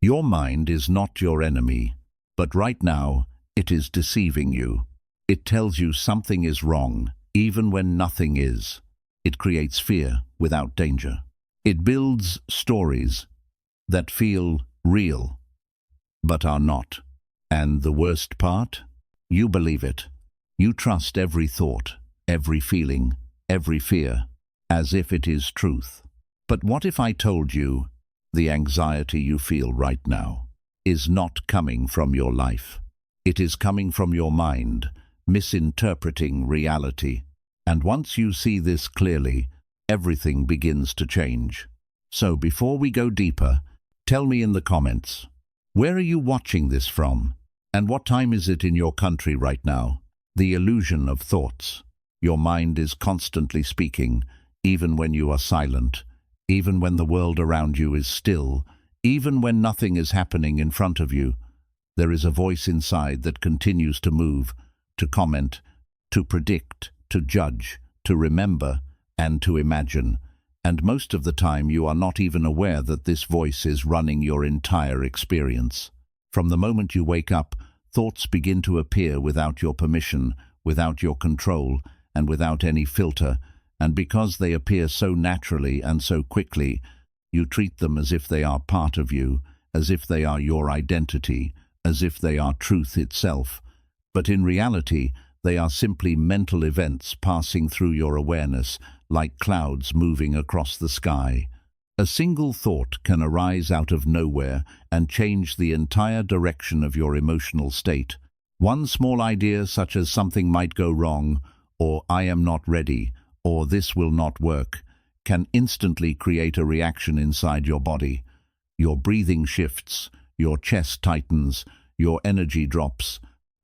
Your mind is not your enemy, but right now it is deceiving you. It tells you something is wrong, even when nothing is. It creates fear without danger. It builds stories that feel real, but are not. And the worst part? You believe it. You trust every thought, every feeling, every fear, as if it is truth. But what if I told you the anxiety you feel right now is not coming from your life? It is coming from your mind, misinterpreting reality. And once you see this clearly, everything begins to change. So before we go deeper, tell me in the comments, where are you watching this from? And what time is it in your country right now? The illusion of thoughts. Your mind is constantly speaking, even when you are silent, even when the world around you is still, even when nothing is happening in front of you. There is a voice inside that continues to move, to comment, to predict, to judge, to remember, and to imagine. And most of the time you are not even aware that this voice is running your entire experience. From the moment you wake up, thoughts begin to appear without your permission, without your control, and without any filter. And because they appear so naturally and so quickly, you treat them as if they are part of you, as if they are your identity, as if they are truth itself. But in reality, they are simply mental events passing through your awareness, like clouds moving across the sky. A single thought can arise out of nowhere and change the entire direction of your emotional state. One small idea, such as something might go wrong, or I am not ready, or this will not work, can instantly create a reaction inside your body. Your breathing shifts, your chest tightens, your energy drops,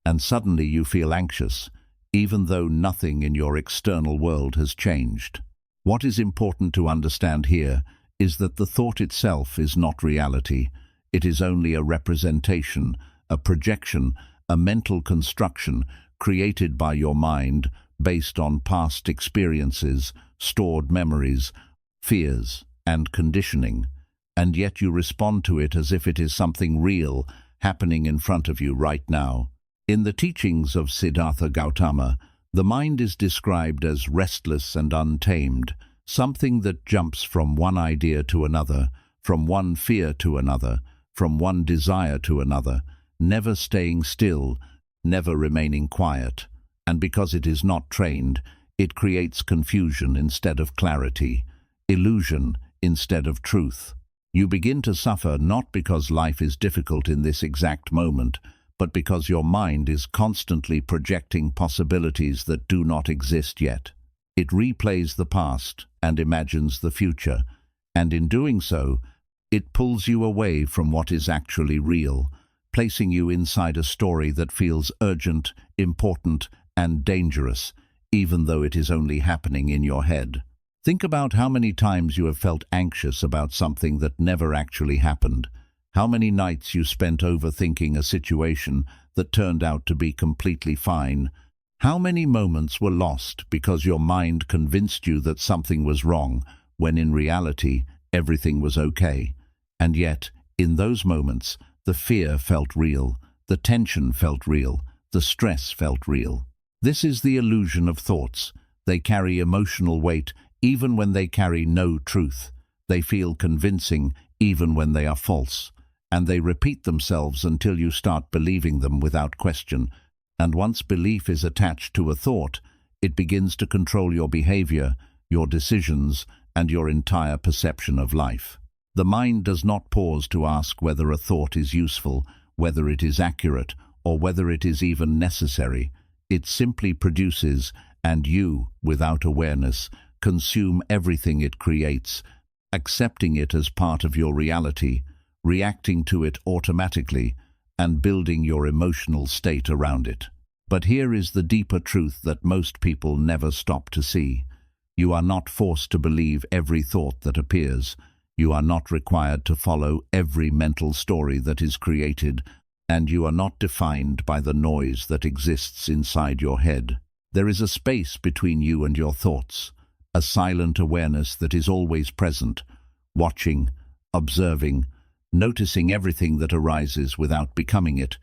and suddenly you feel anxious, even though nothing in your external world has changed. What is important to understand here is that the thought itself is not reality. It is only a representation, a projection, a mental construction created by your mind based on past experiences, stored memories, fears, and conditioning. And yet you respond to it as if it is something real happening in front of you right now. In the teachings of Siddhartha Gautama, the mind is described as restless and untamed, something that jumps from one idea to another, from one fear to another, from one desire to another, never staying still, never remaining quiet. And because it is not trained, it creates confusion instead of clarity, illusion instead of truth. You begin to suffer not because life is difficult in this exact moment, but because your mind is constantly projecting possibilities that do not exist yet. It replays the past and imagines the future, and in doing so, it pulls you away from what is actually real, placing you inside a story that feels urgent, important, and dangerous, even though it is only happening in your head. Think about how many times you have felt anxious about something that never actually happened. How many nights you spent overthinking a situation that turned out to be completely fine. How many moments were lost because your mind convinced you that something was wrong, when in reality, everything was okay. And yet, in those moments, the fear felt real, the tension felt real, the stress felt real. This is the illusion of thoughts. They carry emotional weight even when they carry no truth. They feel convincing even when they are false. And they repeat themselves until you start believing them without question. And once belief is attached to a thought, it begins to control your behavior, your decisions, and your entire perception of life. The mind does not pause to ask whether a thought is useful, whether it is accurate, or whether it is even necessary. It simply produces, and you, without awareness, consume everything it creates, accepting it as part of your reality, reacting to it automatically, and building your emotional state around it. But here is the deeper truth that most people never stop to see. You are not forced to believe every thought that appears. You are not required to follow every mental story that is created, and you are not defined by the noise that exists inside your head. There is a space between you and your thoughts, a silent awareness that is always present, watching, observing, noticing everything that arises without becoming it.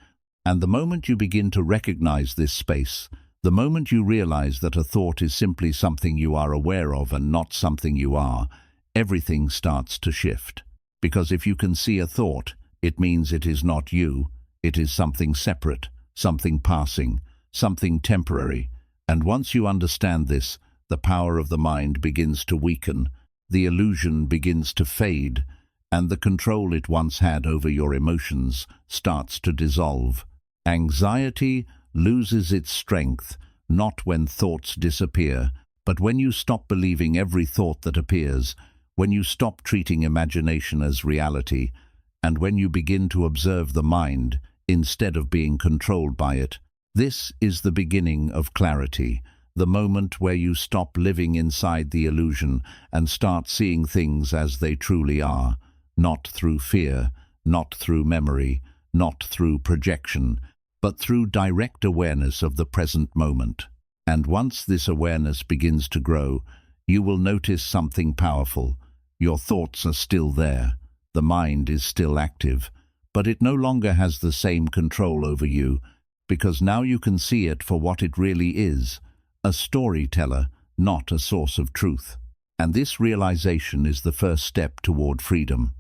And the moment you begin to recognize this space, the moment you realize that a thought is simply something you are aware of and not something you are, everything starts to shift. Because if you can see a thought, it means it is not you, it is something separate, something passing, something temporary. And once you understand this, the power of the mind begins to weaken, the illusion begins to fade, and the control it once had over your emotions starts to dissolve. Anxiety loses its strength, not when thoughts disappear, but when you stop believing every thought that appears, when you stop treating imagination as reality, and when you begin to observe the mind instead of being controlled by it. This is the beginning of clarity, the moment where you stop living inside the illusion and start seeing things as they truly are, not through fear, not through memory, not through projection, but through direct awareness of the present moment. And once this awareness begins to grow, you will notice something powerful. Your thoughts are still there, the mind is still active, but it no longer has the same control over you, because now you can see it for what it really is, a storyteller, not a source of truth. And this realization is the first step toward freedom,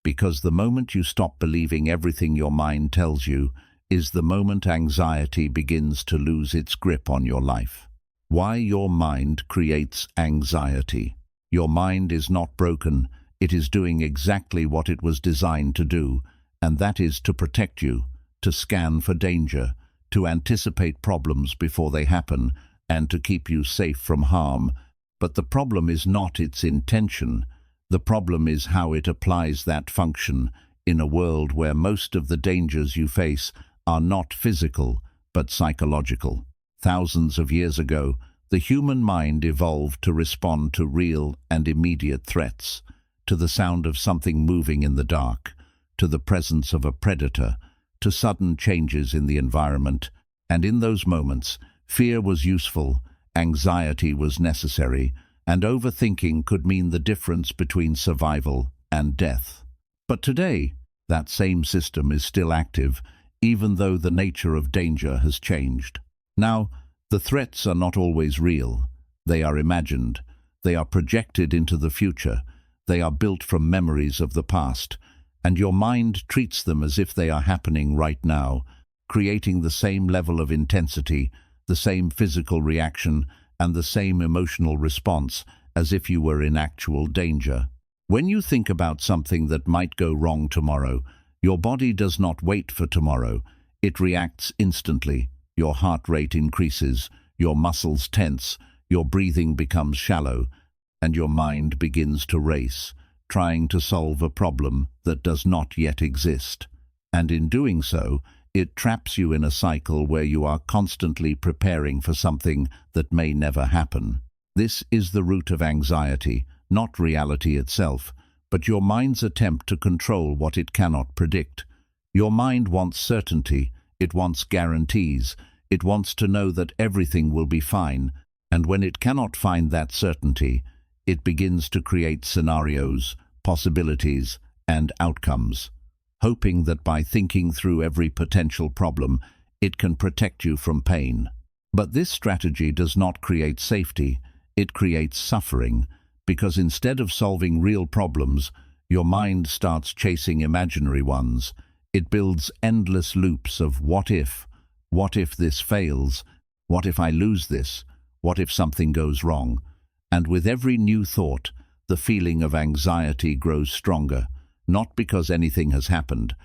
because the moment you stop believing everything your mind tells you is the moment anxiety begins to lose its grip on your life. Why your mind creates anxiety. Your mind is not broken, it is doing exactly what it was designed to do, and that is to protect you, to scan for danger, to anticipate problems before they happen, and to keep you safe from harm. But the problem is not its intention. The problem is how it applies that function in a world where most of the dangers you face are not physical, but psychological. Thousands of years ago, the human mind evolved to respond to real and immediate threats, to the sound of something moving in the dark, to the presence of a predator, to sudden changes in the environment. And in those moments, fear was useful, anxiety was necessary, and overthinking could mean the difference between survival and death. But today, that same system is still active, even though the nature of danger has changed. Now, the threats are not always real. They are imagined. They are projected into the future. They are built from memories of the past, and your mind treats them as if they are happening right now, creating the same level of intensity, the same physical reaction, and the same emotional response as if you were in actual danger. When you think about something that might go wrong tomorrow, your body does not wait for tomorrow. It reacts instantly. Your heart rate increases, your muscles tense, your breathing becomes shallow, and your mind begins to race, trying to solve a problem that does not yet exist. And in doing so, it traps you in a cycle where you are constantly preparing for something that may never happen. This is the root of anxiety, not reality itself, but your mind's attempt to control what it cannot predict. Your mind wants certainty, it wants guarantees, it wants to know that everything will be fine, and when it cannot find that certainty, it begins to create scenarios, possibilities, and outcomes, hoping that by thinking through every potential problem, it can protect you from pain. But this strategy does not create safety, it creates suffering, because instead of solving real problems, your mind starts chasing imaginary ones. It builds endless loops of what if this fails, what if I lose this, what if something goes wrong? And with every new thought, the feeling of anxiety grows stronger, not because anything has happened,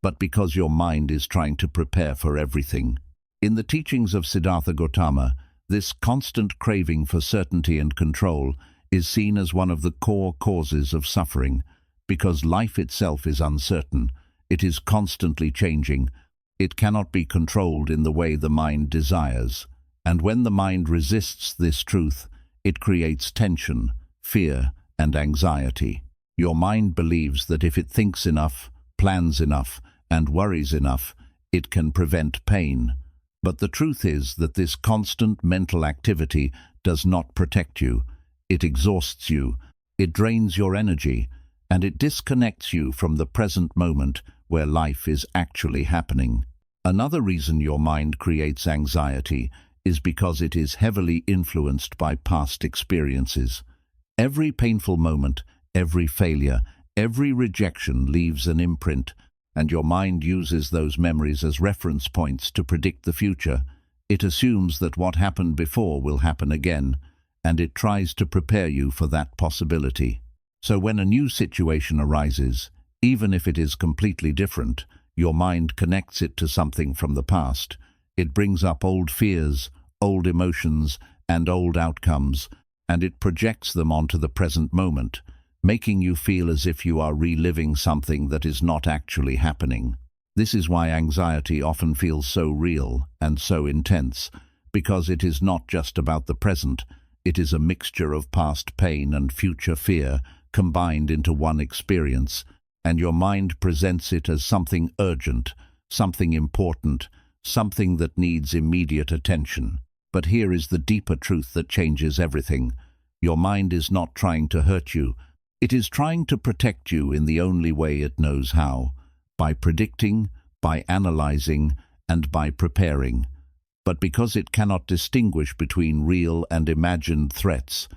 but because your mind is trying to prepare for everything. In the teachings of Siddhartha Gautama, this constant craving for certainty and control is seen as one of the core causes of suffering, because life itself is uncertain, it is constantly changing, it cannot be controlled in the way the mind desires. And when the mind resists this truth, it creates tension, fear, and anxiety. Your mind believes that if it thinks enough, plans enough, and worries enough, it can prevent pain. But the truth is that this constant mental activity does not protect you. It exhausts you, it drains your energy, and it disconnects you from the present moment where life is actually happening. Another reason your mind creates anxiety is because it is heavily influenced by past experiences. Every painful moment, every failure, every rejection leaves an imprint, and your mind uses those memories as reference points to predict the future. It assumes that what happened before will happen again, and it tries to prepare you for that possibility. So when a new situation arises, even if it is completely different, your mind connects it to something from the past. It brings up old fears, old emotions, and old outcomes, and it projects them onto the present moment, making you feel as if you are reliving something that is not actually happening. This is why anxiety often feels so real and so intense, because it is not just about the present. It is a mixture of past pain and future fear combined into one experience, and your mind presents it as something urgent, something important, something that needs immediate attention. But here is the deeper truth that changes everything. Your mind is not trying to hurt you. It is trying to protect you in the only way it knows how, by predicting, by analyzing, and by preparing. But because it cannot distinguish between real and imagined threats,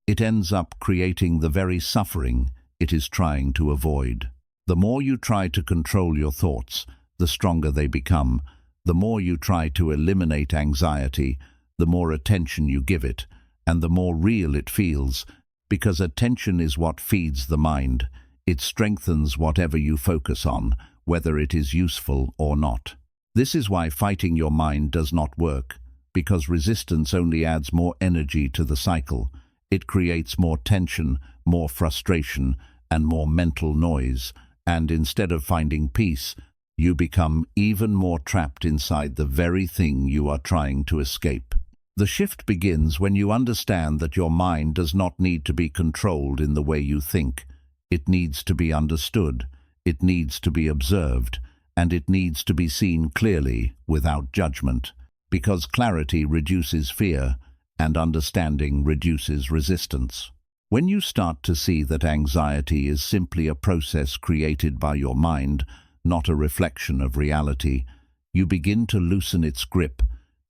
it ends up creating the very suffering it is trying to avoid. The more you try to control your thoughts, the stronger they become. The more you try to eliminate anxiety, the more attention you give it, and the more real it feels, because attention is what feeds the mind. It strengthens whatever you focus on, whether it is useful or not. This is why fighting your mind does not work, because resistance only adds more energy to the cycle. It creates more tension, more frustration, and more mental noise, and instead of finding peace, you become even more trapped inside the very thing you are trying to escape. The shift begins when you understand that your mind does not need to be controlled in the way you think. It needs to be understood, it needs to be observed, and it needs to be seen clearly without judgment, because clarity reduces fear and understanding reduces resistance. When you start to see that anxiety is simply a process created by your mind, not a reflection of reality, you begin to loosen its grip.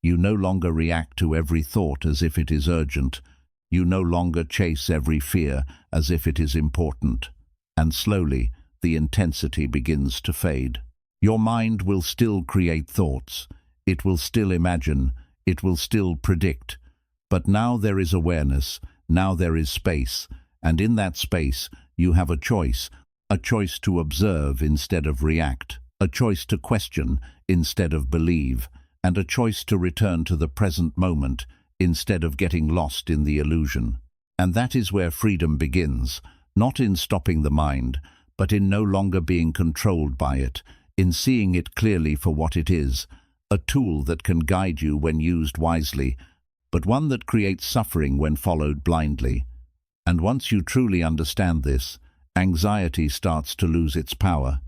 You no longer react to every thought as if it is urgent. You no longer chase every fear as if it is important. And slowly, the intensity begins to fade. Your mind will still create thoughts. It will still imagine. It will still predict. But now there is awareness. Now there is space. And in that space, you have a choice to observe instead of react, a choice to question instead of believe, and a choice to return to the present moment instead of getting lost in the illusion. And that is where freedom begins, not in stopping the mind, but in no longer being controlled by it, in seeing it clearly for what it is, a tool that can guide you when used wisely, but one that creates suffering when followed blindly. And once you truly understand this, anxiety starts to lose its power,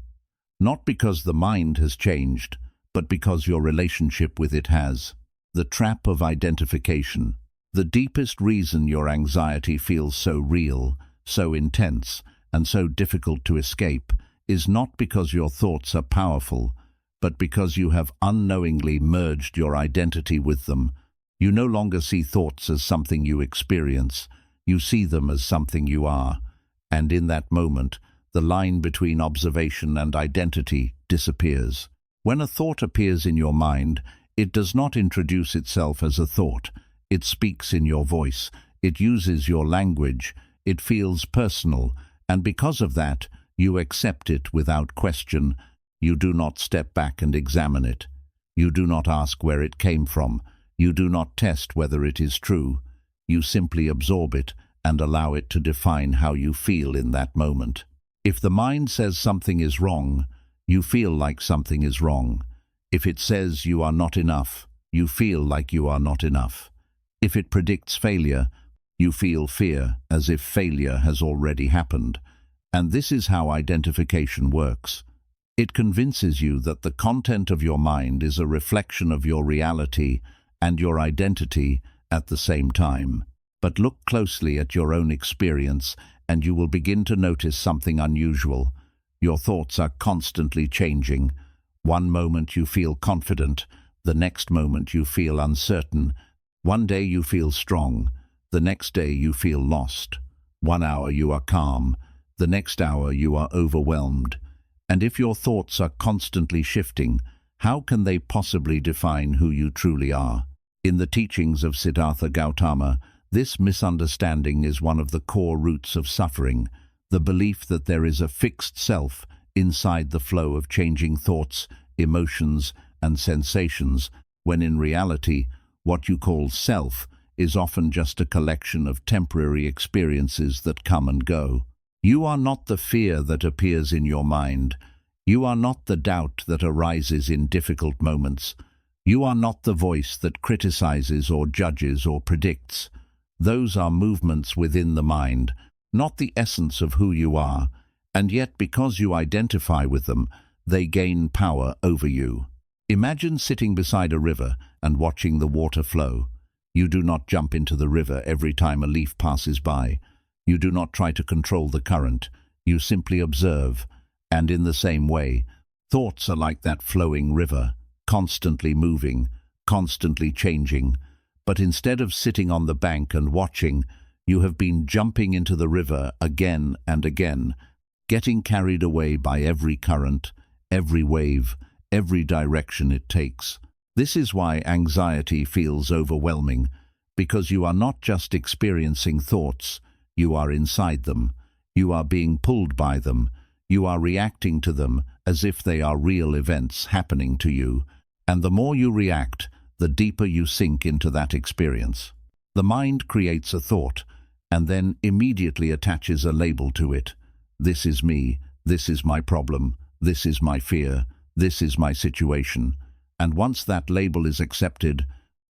not because the mind has changed, but because your relationship with it has. The trap of identification. The deepest reason your anxiety feels so real, so intense, and so difficult to escape is not because your thoughts are powerful, but because you have unknowingly merged your identity with them. You no longer see thoughts as something you experience, you see them as something you are. And in that moment, the line between observation and identity disappears. When a thought appears in your mind, it does not introduce itself as a thought. It speaks in your voice. It uses your language. It feels personal. And because of that, you accept it without question. You do not step back and examine it. You do not ask where it came from. You do not test whether it is true. You simply absorb it and allow it to define how you feel in that moment. If the mind says something is wrong, you feel like something is wrong. If it says you are not enough, you feel like you are not enough. If it predicts failure, you feel fear as if failure has already happened. And this is how identification works. It convinces you that the content of your mind is a reflection of your reality and your identity at the same time. But look closely at your own experience and you will begin to notice something unusual. Your thoughts are constantly changing. One moment you feel confident, the next moment you feel uncertain. One day you feel strong, the next day you feel lost. 1 hour you are calm, the next hour you are overwhelmed. And if your thoughts are constantly shifting, how can they possibly define who you truly are? In the teachings of Siddhartha Gautama, this misunderstanding is one of the core roots of suffering, the belief that there is a fixed self inside the flow of changing thoughts, emotions, and sensations, when in reality, what you call self is often just a collection of temporary experiences that come and go. You are not the fear that appears in your mind. You are not the doubt that arises in difficult moments. You are not the voice that criticizes or judges or predicts. Those are movements within the mind, not the essence of who you are, and yet because you identify with them, they gain power over you. Imagine sitting beside a river and watching the water flow. You do not jump into the river every time a leaf passes by. You do not try to control the current. You simply observe. And in the same way, thoughts are like that flowing river, constantly moving, constantly changing. But instead of sitting on the bank and watching, you have been jumping into the river again and again, getting carried away by every current, every wave, every direction it takes. This is why anxiety feels overwhelming, because you are not just experiencing thoughts, you are inside them. You are being pulled by them. You are reacting to them as if they are real events happening to you. And the more you react, the deeper you sink into that experience. The mind creates a thought, and then immediately attaches a label to it. This is me. This is my problem. This is my fear. This is my situation. And once that label is accepted,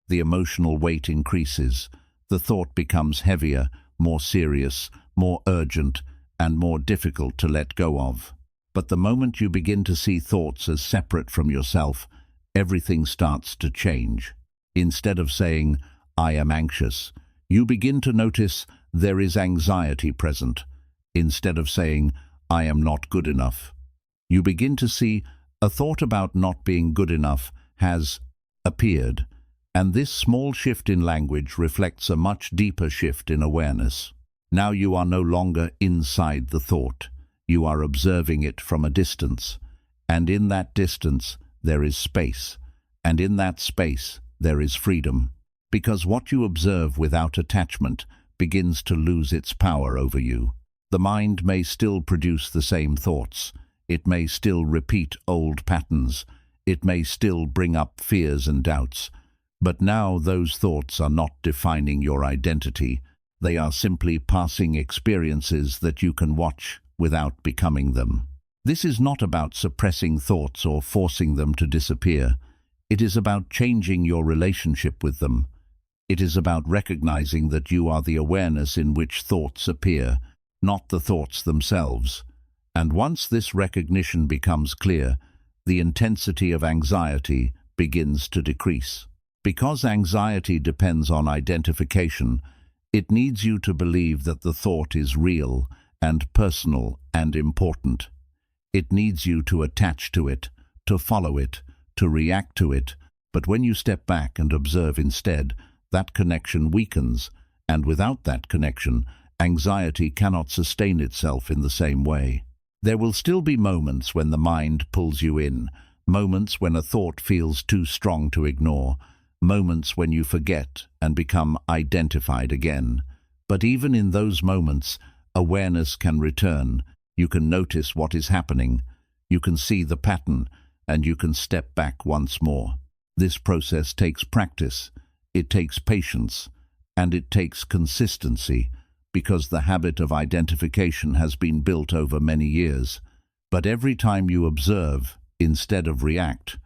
the emotional weight increases. The thought becomes heavier, more serious, more urgent, and more difficult to let go of. But the moment you begin to see thoughts as separate from yourself, everything starts to change. Instead of saying, "I am anxious," you begin to notice there is anxiety present. Instead of saying, "I am not good enough," you begin to see a thought about not being good enough has appeared. And this small shift in language reflects a much deeper shift in awareness. Now you are no longer inside the thought. You are observing it from a distance. And in that distance, there is space. And in that space, there is freedom. Because what you observe without attachment begins to lose its power over you. The mind may still produce the same thoughts. It may still repeat old patterns. It may still bring up fears and doubts. But now those thoughts are not defining your identity. They are simply passing experiences that you can watch without becoming them. This is not about suppressing thoughts or forcing them to disappear. It is about changing your relationship with them. It is about recognizing that you are the awareness in which thoughts appear, not the thoughts themselves. And once this recognition becomes clear, the intensity of anxiety begins to decrease. Because anxiety depends on identification, it needs you to believe that the thought is real and personal and important. It needs you to attach to it, to follow it, to react to it. But when you step back and observe instead, that connection weakens, and without that connection, anxiety cannot sustain itself in the same way. There will still be moments when the mind pulls you in, moments when a thought feels too strong to ignore, moments when you forget and become identified again. But even in those moments, awareness can return. You can notice what is happening. You can see the pattern, and you can step back once more. This process takes practice. It takes patience, and it takes consistency, because the habit of identification has been built over many years. But every time you observe instead of react,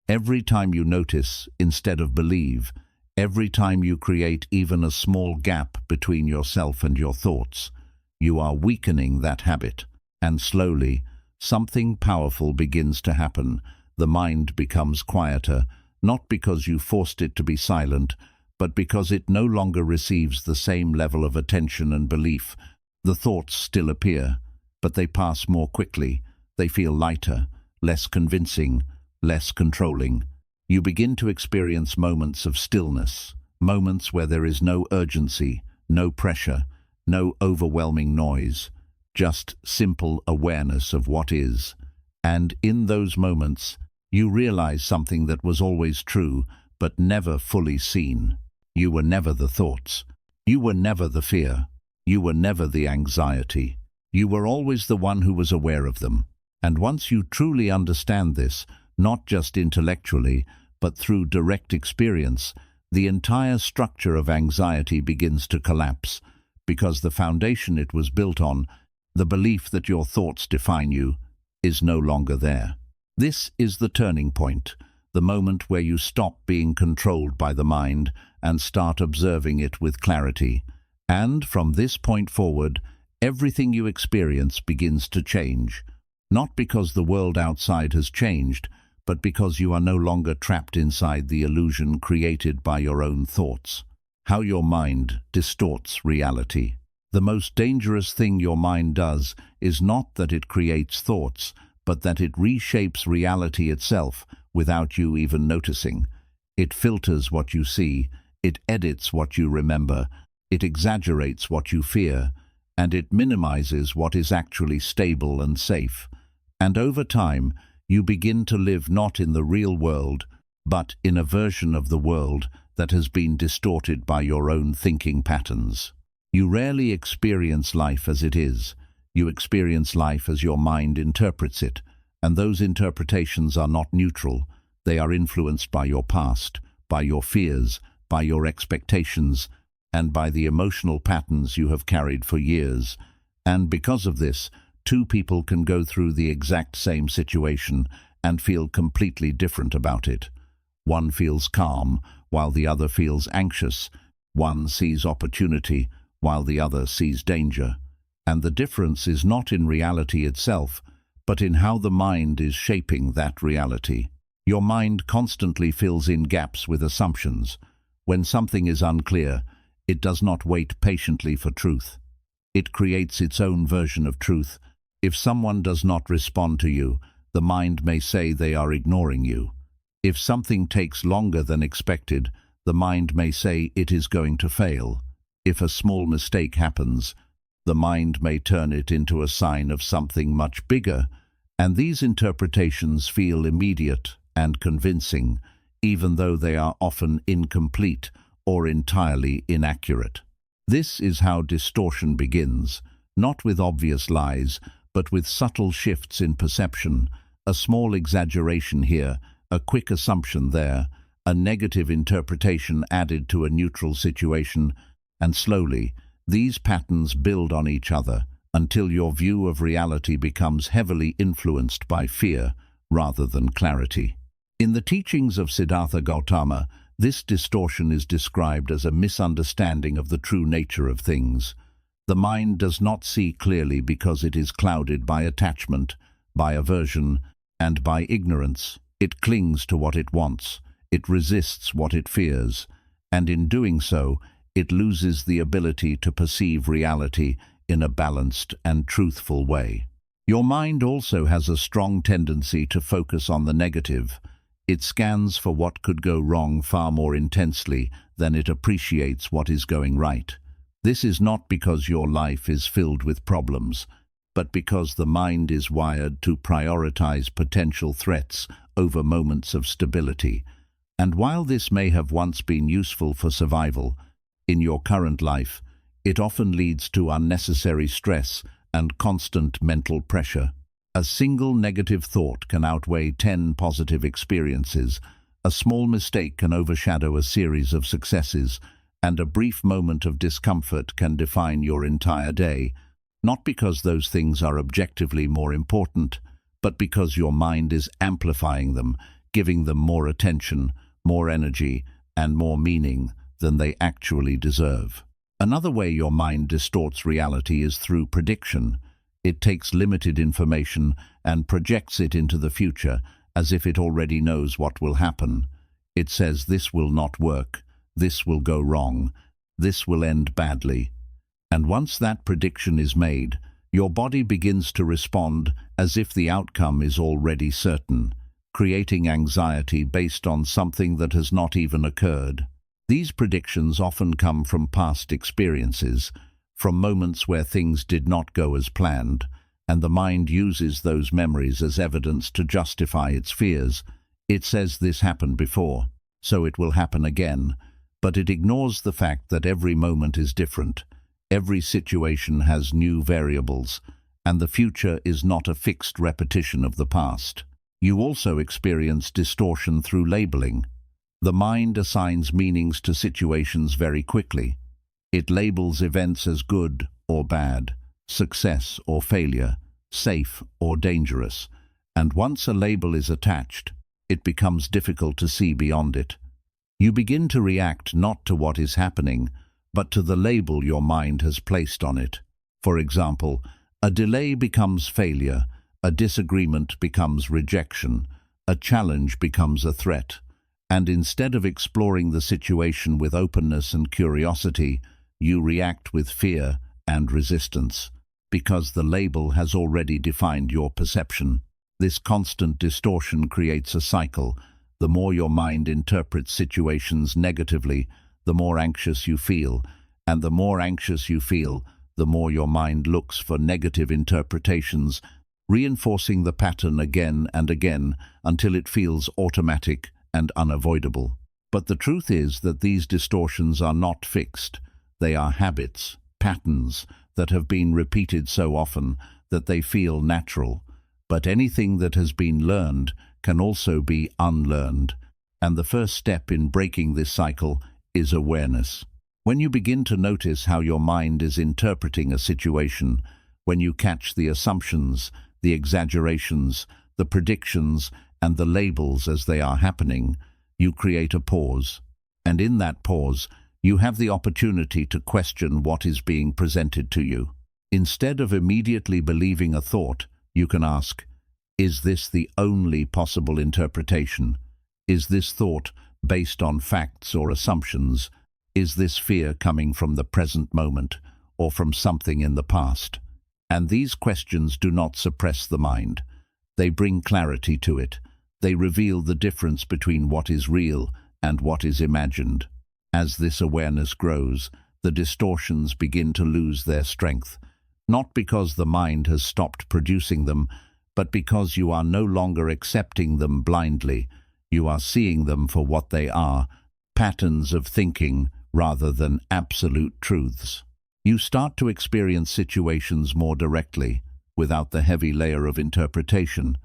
every time you notice instead of believe, every time you create even a small gap between yourself and your thoughts, you are weakening that habit. And slowly, something powerful begins to happen. The mind becomes quieter, not because you forced it to be silent, but because it no longer receives the same level of attention and belief The thoughts still appear, but they pass more quickly. They feel lighter, less convincing, less controlling. You begin to experience moments of stillness, moments where there is no urgency, no pressure, no overwhelming noise, just simple awareness of what is. And in those moments, you realize something that was always true, but never fully seen. You were never the thoughts. You were never the fear. You were never the anxiety. You were always the one who was aware of them. And once you truly understand this, not just intellectually, but through direct experience, the entire structure of anxiety begins to collapse, because the foundation it was built on, the belief that your thoughts define you, is no longer there. This is the turning point, the moment where you stop being controlled by the mind and start observing it with clarity. And from this point forward, everything you experience begins to change, not because the world outside has changed, but because you are no longer trapped inside the illusion created by your own thoughts. How your mind distorts reality. The most dangerous thing your mind does is not that it creates thoughts, but that it reshapes reality itself without you even noticing. It filters what you see, it edits what you remember, it exaggerates what you fear, and it minimizes what is actually stable and safe. And over time, you begin to live not in the real world, but in a version of the world that has been distorted by your own thinking patterns. You rarely experience life as it is. You experience life as your mind interprets it, and those interpretations are not neutral. They are influenced by your past, by your fears, by your expectations, and by the emotional patterns you have carried for years. And because of this, two people can go through the exact same situation and feel completely different about it. One feels calm, while the other feels anxious. One sees opportunity, while the other sees danger. And the difference is not in reality itself, but in how the mind is shaping that reality. Your mind constantly fills in gaps with assumptions. When something is unclear, it does not wait patiently for truth. It creates its own version of truth. If someone does not respond to you, the mind may say they are ignoring you. If something takes longer than expected, the mind may say it is going to fail. If a small mistake happens, the mind may turn it into a sign of something much bigger, and these interpretations feel immediate and convincing, even though they are often incomplete or entirely inaccurate. This is how distortion begins, not with obvious lies, but with subtle shifts in perception, a small exaggeration here, a quick assumption there, a negative interpretation added to a neutral situation, and slowly, these patterns build on each other until your view of reality becomes heavily influenced by fear rather than clarity. In the teachings of Siddhartha Gautama, this distortion is described as a misunderstanding of the true nature of things. The mind does not see clearly because it is clouded by attachment, by aversion, and by ignorance. It clings to what it wants, it resists what it fears, and in doing so, it loses the ability to perceive reality in a balanced and truthful way. Your mind also has a strong tendency to focus on the negative. It scans for what could go wrong far more intensely than it appreciates what is going right. This is not because your life is filled with problems, but because the mind is wired to prioritize potential threats over moments of stability. And while this may have once been useful for survival, in your current life, it often leads to unnecessary stress and constant mental pressure. A single negative thought can outweigh 10 positive experiences. A small mistake can overshadow a series of successes, and a brief moment of discomfort can define your entire day, not because those things are objectively more important, but because your mind is amplifying them, giving them more attention, more energy, and more meaning than they actually deserve. Another way your mind distorts reality is through prediction. It takes limited information and projects it into the future as if it already knows what will happen. It says this will not work, this will go wrong, this will end badly. And once that prediction is made, your body begins to respond as if the outcome is already certain, creating anxiety based on something that has not even occurred. These predictions often come from past experiences, from moments where things did not go as planned, and the mind uses those memories as evidence to justify its fears. It says this happened before, so it will happen again, but it ignores the fact that every moment is different. Every situation has new variables, and the future is not a fixed repetition of the past. You also experience distortion through labeling. The mind assigns meanings to situations very quickly. It labels events as good or bad, success or failure, safe or dangerous, and once a label is attached, it becomes difficult to see beyond it. You begin to react not to what is happening, but to the label your mind has placed on it. For example, a delay becomes failure, a disagreement becomes rejection, a challenge becomes a threat, and instead of exploring the situation with openness and curiosity, you react with fear and resistance, because the label has already defined your perception. This constant distortion creates a cycle. The more your mind interprets situations negatively, the more anxious you feel, and the more anxious you feel, the more your mind looks for negative interpretations, reinforcing the pattern again and again until it feels automatic and unavoidable. But the truth is that these distortions are not fixed. They are habits, patterns that have been repeated so often that they feel natural. But anything that has been learned can also be unlearned, and the first step in breaking this cycle is awareness. When you begin to notice how your mind is interpreting a situation, when you catch the assumptions, the exaggerations, the predictions, and the labels as they are happening, you create a pause. And in that pause, you have the opportunity to question what is being presented to you. Instead of immediately believing a thought, you can ask, is this the only possible interpretation? Is this thought based on facts or assumptions? Is this fear coming from the present moment or from something in the past? And these questions do not suppress the mind. They bring clarity to it. They reveal the difference between what is real and what is imagined. As this awareness grows, the distortions begin to lose their strength, not because the mind has stopped producing them, but because you are no longer accepting them blindly. You are seeing them for what they are, patterns of thinking rather than absolute truths. You start to experience situations more directly, without the heavy layer of interpretation.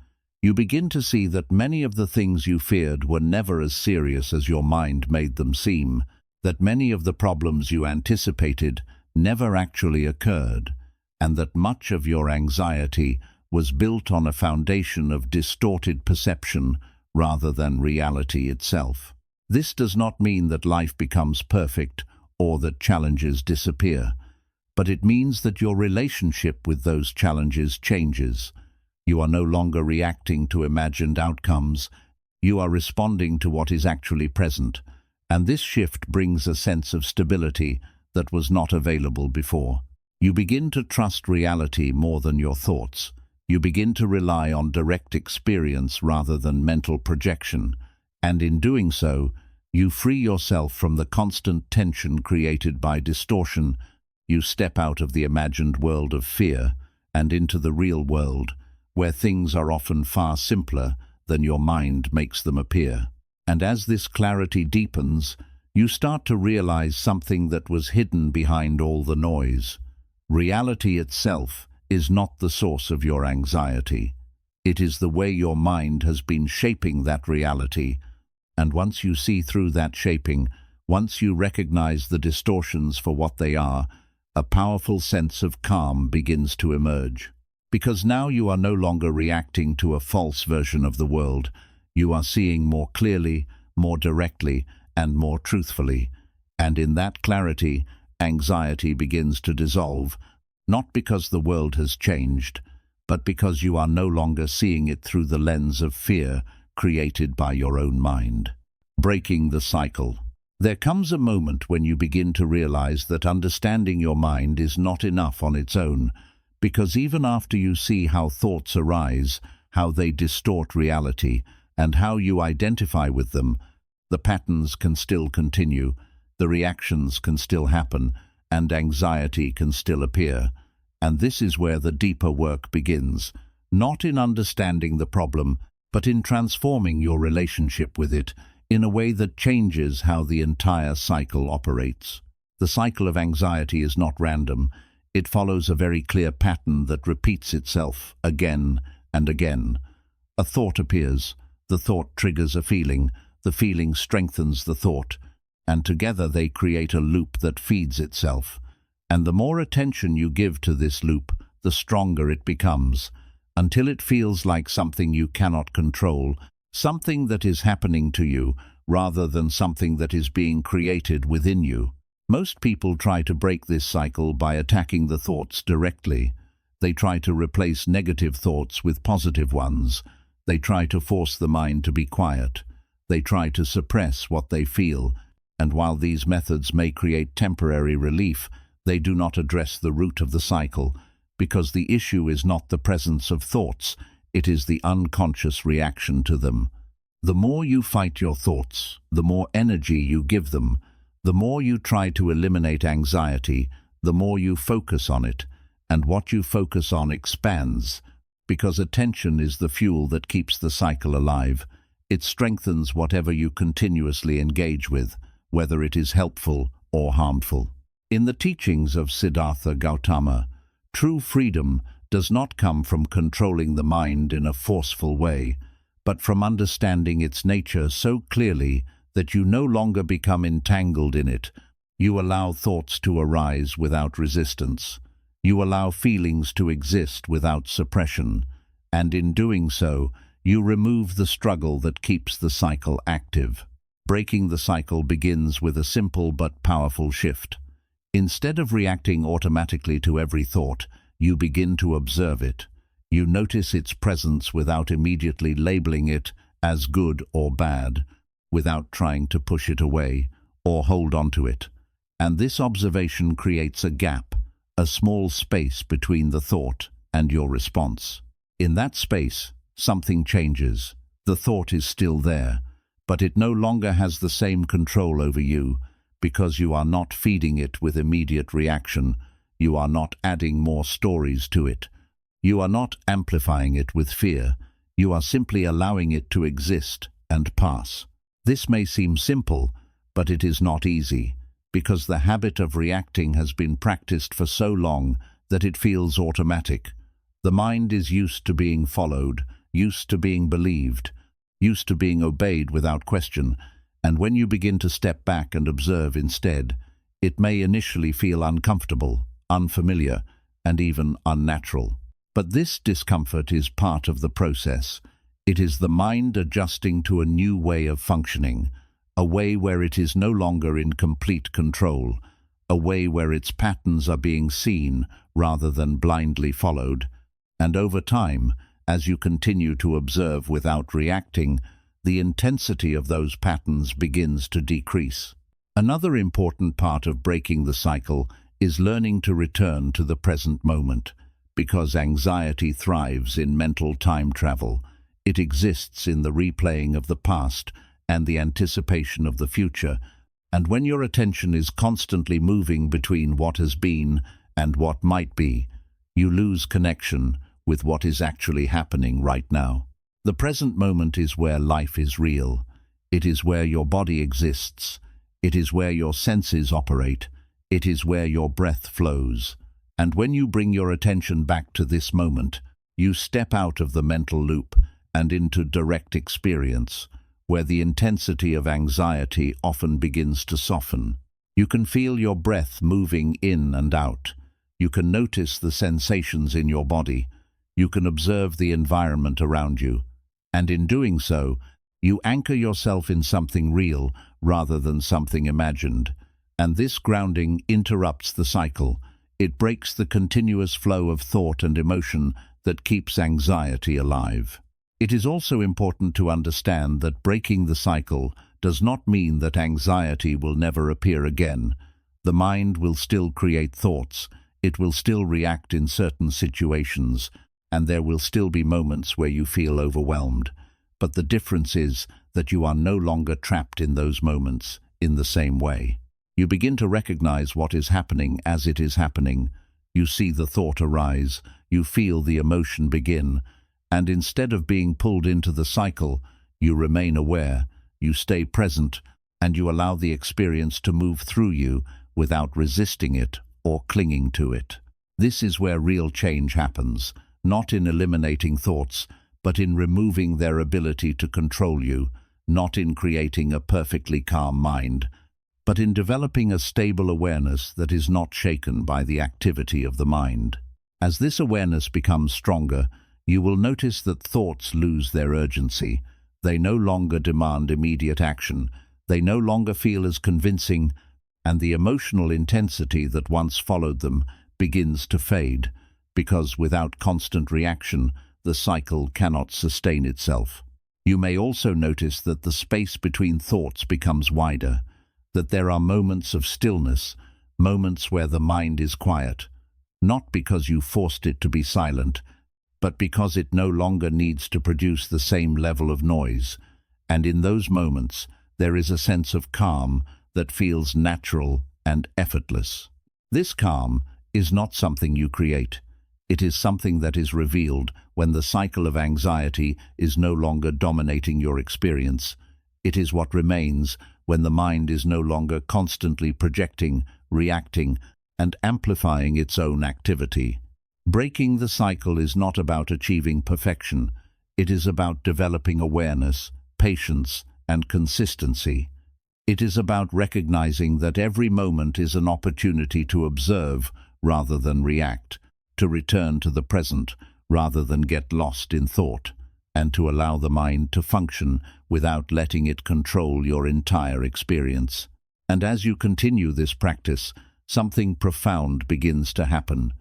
You begin to see that many of the things you feared were never as serious as your mind made them seem, that many of the problems you anticipated never actually occurred, and that much of your anxiety was built on a foundation of distorted perception rather than reality itself. This does not mean that life becomes perfect or that challenges disappear, but it means that your relationship with those challenges changes. You are no longer reacting to imagined outcomes. You are responding to what is actually present, and this shift brings a sense of stability that was not available before. You begin to trust reality more than your thoughts. You begin to rely on direct experience rather than mental projection, and in doing so, you free yourself from the constant tension created by distortion. You step out of the imagined world of fear and into the real world, where things are often far simpler than your mind makes them appear. And as this clarity deepens, you start to realize something that was hidden behind all the noise. Reality itself is not the source of your anxiety. It is the way your mind has been shaping that reality. And once you see through that shaping, once you recognize the distortions for what they are, a powerful sense of calm begins to emerge. Because now you are no longer reacting to a false version of the world. You are seeing more clearly, more directly, and more truthfully. And in that clarity, anxiety begins to dissolve, not because the world has changed, but because you are no longer seeing it through the lens of fear created by your own mind. Breaking the cycle. There comes a moment when you begin to realize that understanding your mind is not enough on its own, because even after you see how thoughts arise, how they distort reality, and how you identify with them, the patterns can still continue, the reactions can still happen, and anxiety can still appear. And this is where the deeper work begins, not in understanding the problem, but in transforming your relationship with it in a way that changes how the entire cycle operates. The cycle of anxiety is not random. It follows a very clear pattern that repeats itself again and again. A thought appears, the thought triggers a feeling, the feeling strengthens the thought, and together they create a loop that feeds itself. And the more attention you give to this loop, the stronger it becomes, until it feels like something you cannot control, something that is happening to you, rather than something that is being created within you. Most people try to break this cycle by attacking the thoughts directly. They try to replace negative thoughts with positive ones. They try to force the mind to be quiet. They try to suppress what they feel, and while these methods may create temporary relief, they do not address the root of the cycle, because the issue is not the presence of thoughts, it is the unconscious reaction to them. The more you fight your thoughts, the more energy you give them, the more you try to eliminate anxiety, the more you focus on it, and what you focus on expands, because attention is the fuel that keeps the cycle alive. It strengthens whatever you continuously engage with, whether it is helpful or harmful. In the teachings of Siddhartha Gautama, true freedom does not come from controlling the mind in a forceful way, but from understanding its nature so clearly that you no longer become entangled in it. You allow thoughts to arise without resistance. You allow feelings to exist without suppression, and in doing so, you remove the struggle that keeps the cycle active. Breaking the cycle begins with a simple but powerful shift. Instead of reacting automatically to every thought, you begin to observe it. You notice its presence without immediately labeling it as good or bad, without trying to push it away or hold on to it. And this observation creates a gap, a small space between the thought and your response. In that space, something changes. The thought is still there, but it no longer has the same control over you, because you are not feeding it with immediate reaction. You are not adding more stories to it. You are not amplifying it with fear. You are simply allowing it to exist and pass. This may seem simple, but it is not easy, because the habit of reacting has been practiced for so long that it feels automatic. The mind is used to being followed, used to being believed, used to being obeyed without question, and when you begin to step back and observe instead, it may initially feel uncomfortable, unfamiliar, and even unnatural. But this discomfort is part of the process. It is the mind adjusting to a new way of functioning, a way where it is no longer in complete control, a way where its patterns are being seen rather than blindly followed. And over time, as you continue to observe without reacting, the intensity of those patterns begins to decrease. Another important part of breaking the cycle is learning to return to the present moment, because anxiety thrives in mental time travel. It exists in the replaying of the past and the anticipation of the future, and when your attention is constantly moving between what has been and what might be, you lose connection with what is actually happening right now. The present moment is where life is real. It is where your body exists. It is where your senses operate. It is where your breath flows. And when you bring your attention back to this moment, you step out of the mental loop and into direct experience, where the intensity of anxiety often begins to soften. You can feel your breath moving in and out. You can notice the sensations in your body. You can observe the environment around you. And in doing so, you anchor yourself in something real rather than something imagined. And this grounding interrupts the cycle. It breaks the continuous flow of thought and emotion that keeps anxiety alive. It is also important to understand that breaking the cycle does not mean that anxiety will never appear again. The mind will still create thoughts, it will still react in certain situations, and there will still be moments where you feel overwhelmed. But the difference is that you are no longer trapped in those moments in the same way. You begin to recognize what is happening as it is happening. You see the thought arise, you feel the emotion begin, and instead of being pulled into the cycle, you remain aware, you stay present, and you allow the experience to move through you without resisting it or clinging to it. This is where real change happens, not in eliminating thoughts, but in removing their ability to control you, not in creating a perfectly calm mind, but in developing a stable awareness that is not shaken by the activity of the mind. As this awareness becomes stronger, you will notice that thoughts lose their urgency. They no longer demand immediate action, they no longer feel as convincing, and the emotional intensity that once followed them begins to fade, because without constant reaction, the cycle cannot sustain itself. You may also notice that the space between thoughts becomes wider, that there are moments of stillness, moments where the mind is quiet, not because you forced it to be silent, but because it no longer needs to produce the same level of noise. And in those moments, there is a sense of calm that feels natural and effortless. This calm is not something you create. It is something that is revealed when the cycle of anxiety is no longer dominating your experience. It is what remains when the mind is no longer constantly projecting, reacting, and amplifying its own activity. Breaking the cycle is not about achieving perfection. It is about developing awareness, patience, and consistency. It is about recognizing that every moment is an opportunity to observe rather than react, to return to the present rather than get lost in thought, and to allow the mind to function without letting it control your entire experience. And as you continue this practice, something profound begins to happen.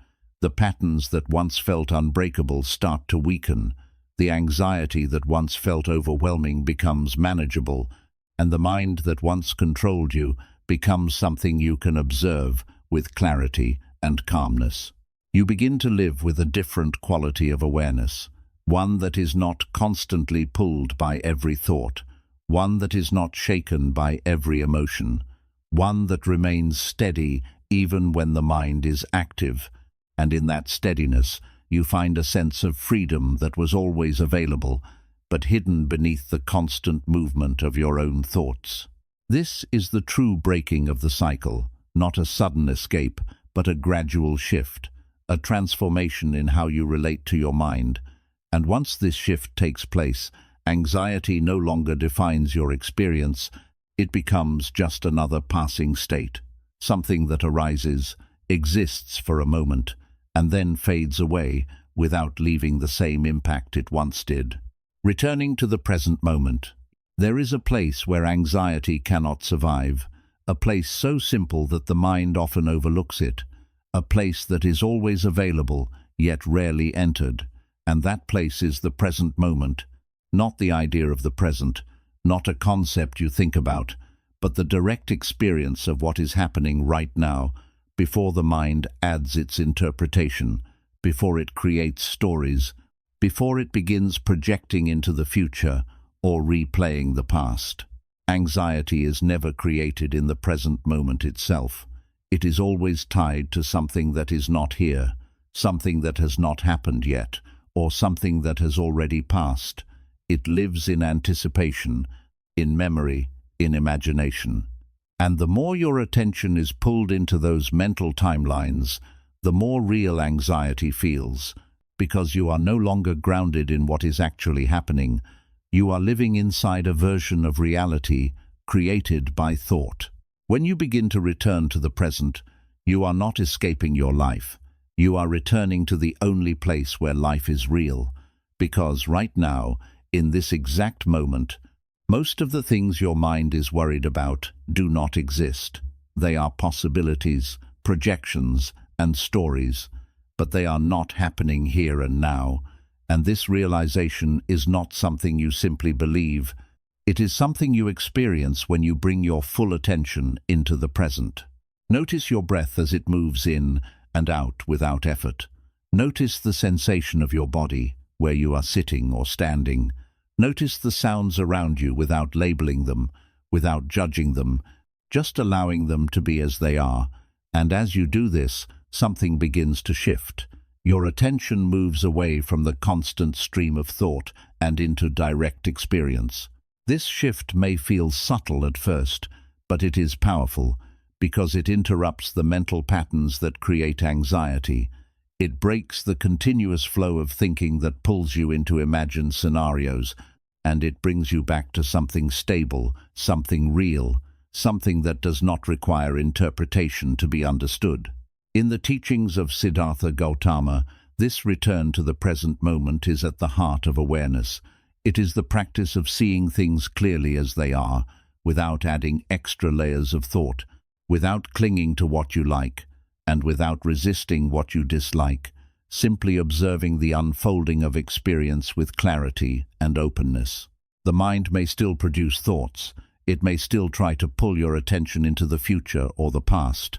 The patterns that once felt unbreakable start to weaken. The anxiety that once felt overwhelming becomes manageable, and the mind that once controlled you becomes something you can observe with clarity and calmness. You begin to live with a different quality of awareness, one that is not constantly pulled by every thought, one that is not shaken by every emotion, one that remains steady even when the mind is active, and in that steadiness you find a sense of freedom that was always available, but hidden beneath the constant movement of your own thoughts. This is the true breaking of the cycle, not a sudden escape, but a gradual shift, a transformation in how you relate to your mind. And once this shift takes place, anxiety no longer defines your experience, it becomes just another passing state, something that arises, exists for a moment, and then fades away without leaving the same impact it once did. Returning to the present moment, there is a place where anxiety cannot survive, a place so simple that the mind often overlooks it, a place that is always available yet rarely entered, and that place is the present moment, not the idea of the present, not a concept you think about, but the direct experience of what is happening right now, before the mind adds its interpretation, before it creates stories, before it begins projecting into the future or replaying the past. Anxiety is never created in the present moment itself. It is always tied to something that is not here, something that has not happened yet, or something that has already passed. It lives in anticipation, in memory, in imagination. And the more your attention is pulled into those mental timelines, the more real anxiety feels, because you are no longer grounded in what is actually happening. You are living inside a version of reality created by thought. When you begin to return to the present, you are not escaping your life. You are returning to the only place where life is real, because right now, in this exact moment, most of the things your mind is worried about do not exist. They are possibilities, projections, and stories, but they are not happening here and now. And this realization is not something you simply believe. It is something you experience when you bring your full attention into the present. Notice your breath as it moves in and out without effort. Notice the sensation of your body, where you are sitting or standing. Notice the sounds around you without labeling them, without judging them, just allowing them to be as they are. And as you do this, something begins to shift. Your attention moves away from the constant stream of thought and into direct experience. This shift may feel subtle at first, but it is powerful because it interrupts the mental patterns that create anxiety. It breaks the continuous flow of thinking that pulls you into imagined scenarios, and it brings you back to something stable, something real, something that does not require interpretation to be understood. In the teachings of Siddhartha Gautama, this return to the present moment is at the heart of awareness. It is the practice of seeing things clearly as they are, without adding extra layers of thought, without clinging to what you like, and without resisting what you dislike, simply observing the unfolding of experience with clarity and openness. The mind may still produce thoughts. It may still try to pull your attention into the future or the past,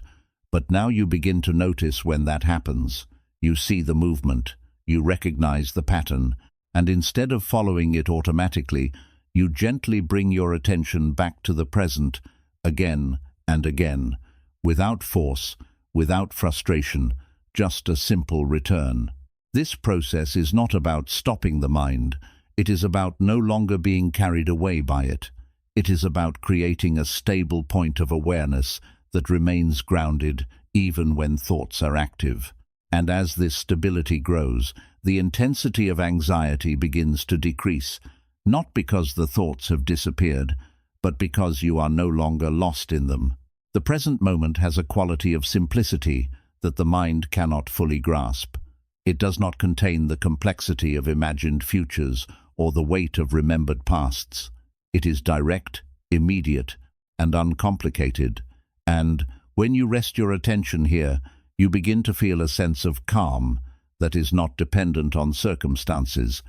but now you begin to notice when that happens. You see the movement, you recognize the pattern, and instead of following it automatically, you gently bring your attention back to the present again and again, without force, without frustration, just a simple return. This process is not about stopping the mind. It is about no longer being carried away by it. It is about creating a stable point of awareness that remains grounded even when thoughts are active. And as this stability grows, the intensity of anxiety begins to decrease, not because the thoughts have disappeared, but because you are no longer lost in them. The present moment has a quality of simplicity that the mind cannot fully grasp. It does not contain the complexity of imagined futures or the weight of remembered pasts. It is direct, immediate, and uncomplicated. And when you rest your attention here, you begin to feel a sense of calm that is not dependent on circumstances,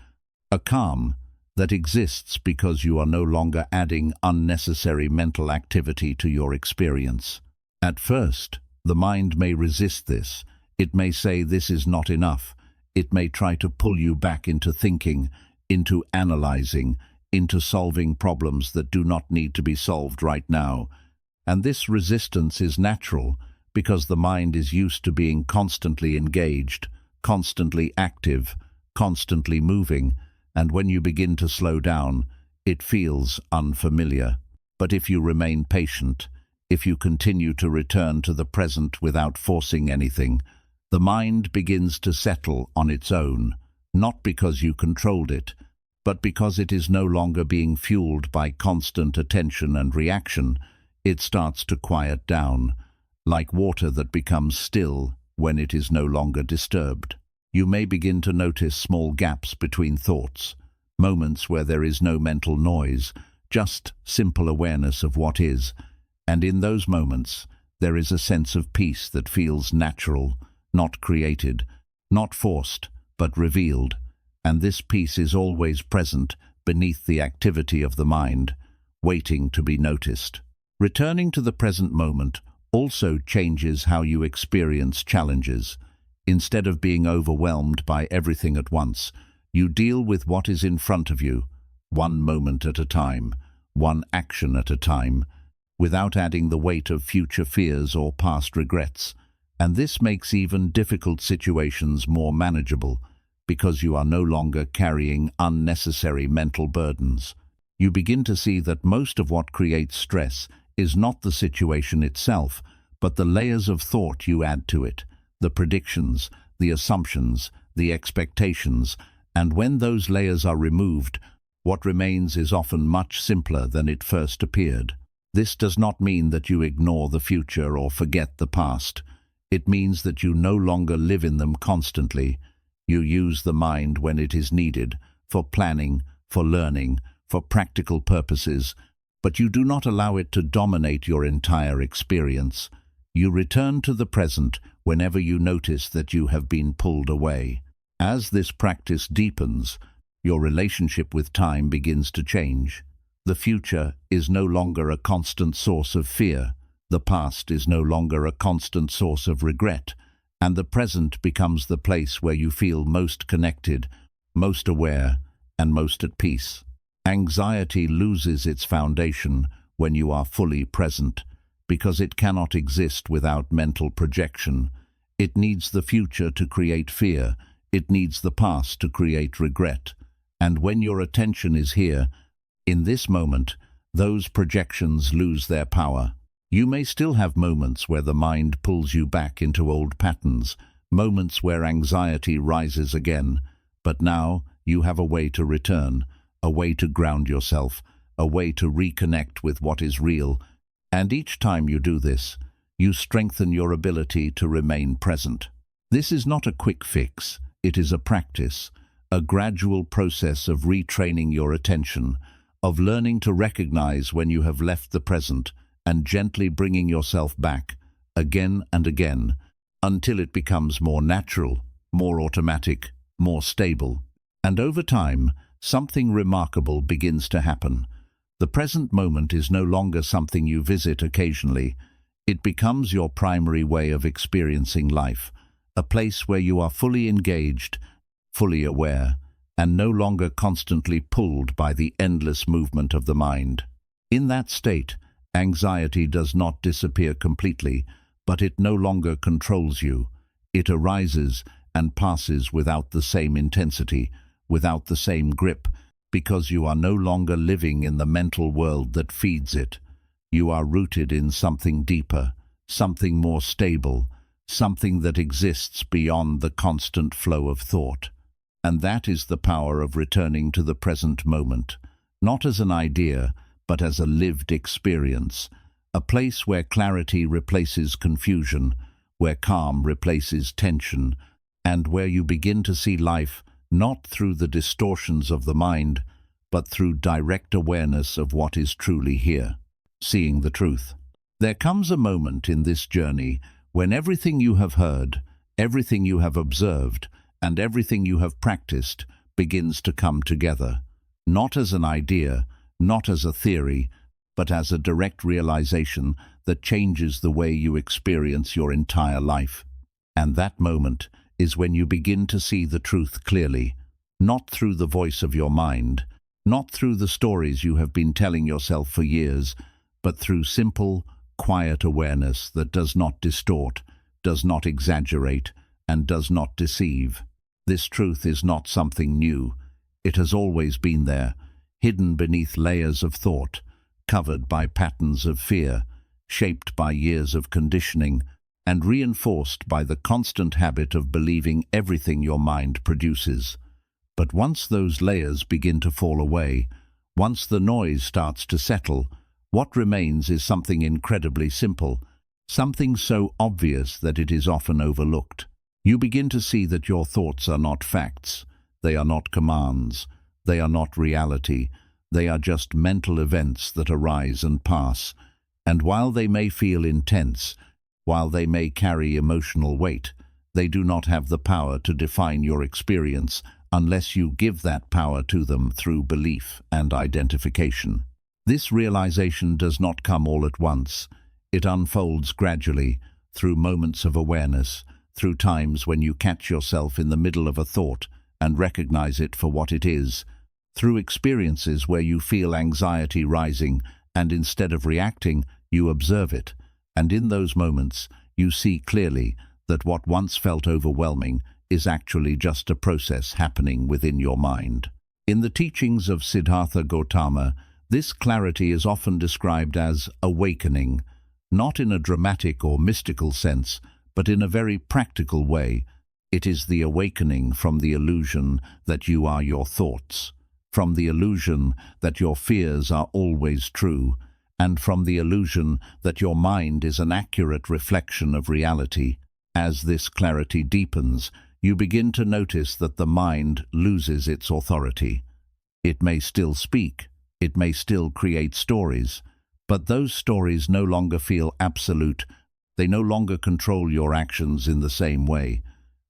a calm that exists because you are no longer adding unnecessary mental activity to your experience. At first, the mind may resist this. It may say this is not enough. It may try to pull you back into thinking, into analyzing, into solving problems that do not need to be solved right now. And this resistance is natural because the mind is used to being constantly engaged, constantly active, constantly moving, and when you begin to slow down, it feels unfamiliar. But if you remain patient, if you continue to return to the present without forcing anything, the mind begins to settle on its own, not because you controlled it, but because it is no longer being fueled by constant attention and reaction. It starts to quiet down, like water that becomes still when it is no longer disturbed. You may begin to notice small gaps between thoughts, moments where there is no mental noise, just simple awareness of what is. And in those moments, there is a sense of peace that feels natural, not created, not forced, but revealed. And this peace is always present beneath the activity of the mind, waiting to be noticed. Returning to the present moment also changes how you experience challenges. Instead of being overwhelmed by everything at once, you deal with what is in front of you, one moment at a time, one action at a time, without adding the weight of future fears or past regrets. And this makes even difficult situations more manageable, because you are no longer carrying unnecessary mental burdens. You begin to see that most of what creates stress is not the situation itself, but the layers of thought you add to it, the predictions, the assumptions, the expectations, and when those layers are removed, what remains is often much simpler than it first appeared. This does not mean that you ignore the future or forget the past. It means that you no longer live in them constantly. You use the mind when it is needed, for planning, for learning, for practical purposes, but you do not allow it to dominate your entire experience. You return to the present whenever you notice that you have been pulled away. As this practice deepens, your relationship with time begins to change. The future is no longer a constant source of fear, the past is no longer a constant source of regret, and the present becomes the place where you feel most connected, most aware, and most at peace. Anxiety loses its foundation when you are fully present, because it cannot exist without mental projection. It needs the future to create fear, it needs the past to create regret, and when your attention is here, in this moment, those projections lose their power. You may still have moments where the mind pulls you back into old patterns, moments where anxiety rises again, but now you have a way to return, a way to ground yourself, a way to reconnect with what is real, and each time you do this, you strengthen your ability to remain present. This is not a quick fix, it is a practice, a gradual process of retraining your attention, of learning to recognize when you have left the present and gently bringing yourself back, again and again, until it becomes more natural, more automatic, more stable. And over time, something remarkable begins to happen. The present moment is no longer something you visit occasionally. It becomes your primary way of experiencing life, a place where you are fully engaged, fully aware, and no longer constantly pulled by the endless movement of the mind. In that state, anxiety does not disappear completely, but it no longer controls you. It arises and passes without the same intensity, without the same grip, because you are no longer living in the mental world that feeds it. You are rooted in something deeper, something more stable, something that exists beyond the constant flow of thought. And that is the power of returning to the present moment, not as an idea, but as a lived experience, a place where clarity replaces confusion, where calm replaces tension, and where you begin to see life not through the distortions of the mind, but through direct awareness of what is truly here, seeing the truth. There comes a moment in this journey when everything you have heard, everything you have observed, and everything you have practiced begins to come together, not as an idea, not as a theory, but as a direct realization that changes the way you experience your entire life. And that moment is when you begin to see the truth clearly, not through the voice of your mind, not through the stories you have been telling yourself for years, but through simple, quiet awareness that does not distort, does not exaggerate, and does not deceive. This truth is not something new. It has always been there, hidden beneath layers of thought, covered by patterns of fear, shaped by years of conditioning, and reinforced by the constant habit of believing everything your mind produces. But once those layers begin to fall away, once the noise starts to settle, what remains is something incredibly simple, something so obvious that it is often overlooked. You begin to see that your thoughts are not facts, they are not commands, they are not reality, they are just mental events that arise and pass, and while they may feel intense, while they may carry emotional weight, they do not have the power to define your experience unless you give that power to them through belief and identification. This realization does not come all at once. It unfolds gradually, through moments of awareness, through times when you catch yourself in the middle of a thought and recognize it for what it is, through experiences where you feel anxiety rising and instead of reacting, you observe it, and in those moments you see clearly that what once felt overwhelming is actually just a process happening within your mind. In the teachings of Siddhartha Gautama, this clarity is often described as awakening, not in a dramatic or mystical sense, but in a very practical way. It is the awakening from the illusion that you are your thoughts, from the illusion that your fears are always true, and from the illusion that your mind is an accurate reflection of reality. As this clarity deepens, you begin to notice that the mind loses its authority. It may still speak, it may still create stories, but those stories no longer feel absolute. They no longer control your actions in the same way,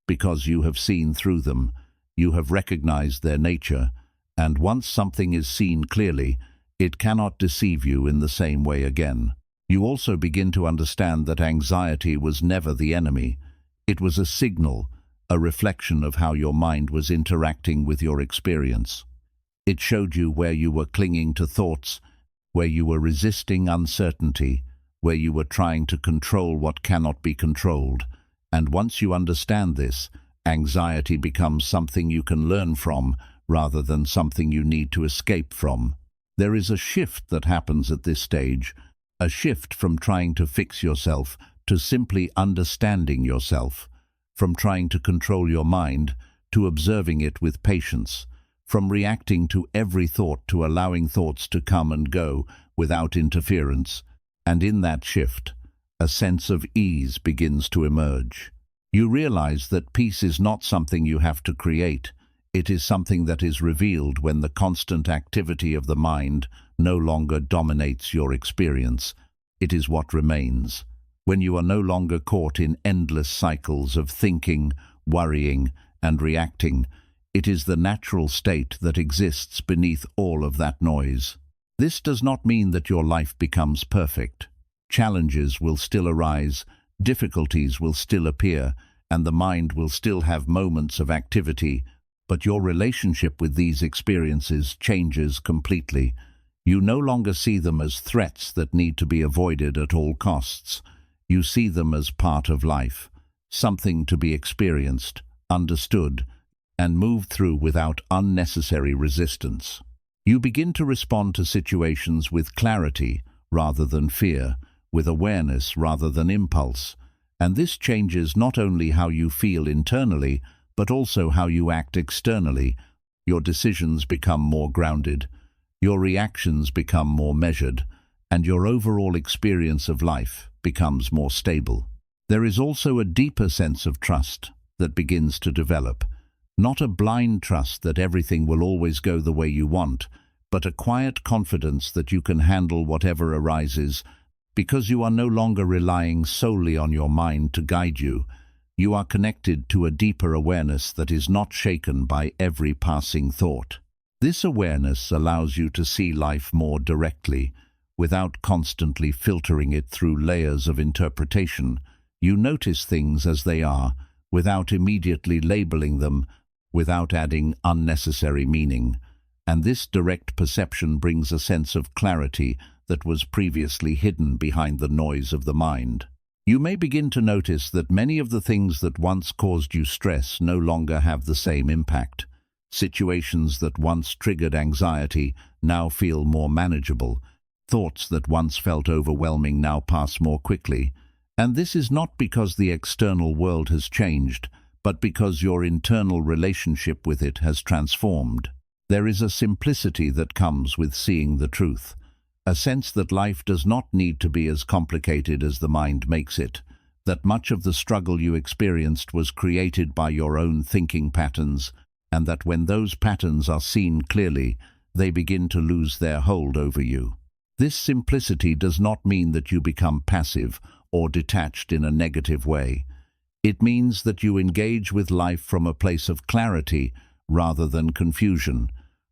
because you have seen through them, you have recognized their nature, and once something is seen clearly, It cannot deceive you in the same way again. You also begin to understand that anxiety was never the enemy. It was a signal, a reflection of how your mind was interacting with your experience. It showed you where you were clinging to thoughts, where you were resisting uncertainty, where you were trying to control what cannot be controlled. And once you understand this, anxiety becomes something you can learn from rather than something you need to escape from. There is a shift that happens at this stage, a shift from trying to fix yourself to simply understanding yourself, from trying to control your mind to observing it with patience, from reacting to every thought to allowing thoughts to come and go without interference. And in that shift, a sense of ease begins to emerge. You realize that peace is not something you have to create. It is something that is revealed when the constant activity of the mind no longer dominates your experience. It is what remains. When you are no longer caught in endless cycles of thinking, worrying, and reacting, it is the natural state that exists beneath all of that noise. This does not mean that your life becomes perfect. Challenges will still arise, difficulties will still appear, and the mind will still have moments of activity, but your relationship with these experiences changes completely. You no longer see them as threats that need to be avoided at all costs. You see them as part of life, something to be experienced, understood, and moved through without unnecessary resistance. You begin to respond to situations with clarity rather than fear, with awareness rather than impulse, and this changes not only how you feel internally, but also how you act externally. Your decisions become more grounded, your reactions become more measured, and your overall experience of life becomes more stable. There is also a deeper sense of trust that begins to develop. Not a blind trust that everything will always go the way you want, but a quiet confidence that you can handle whatever arises, because you are no longer relying solely on your mind to guide you. You are connected to a deeper awareness that is not shaken by every passing thought. This awareness allows you to see life more directly, without constantly filtering it through layers of interpretation. You notice things as they are, without immediately labeling them, without adding unnecessary meaning. And this direct perception brings a sense of clarity that was previously hidden behind the noise of the mind. You may begin to notice that many of the things that once caused you stress no longer have the same impact. Situations that once triggered anxiety now feel more manageable. Thoughts that once felt overwhelming now pass more quickly. And this is not because the external world has changed, but because your internal relationship with it has transformed. There is a simplicity that comes with seeing the truth, a sense that life does not need to be as complicated as the mind makes it, that much of the struggle you experienced was created by your own thinking patterns, and that when those patterns are seen clearly, they begin to lose their hold over you. This simplicity does not mean that you become passive or detached in a negative way. It means that you engage with life from a place of clarity rather than confusion,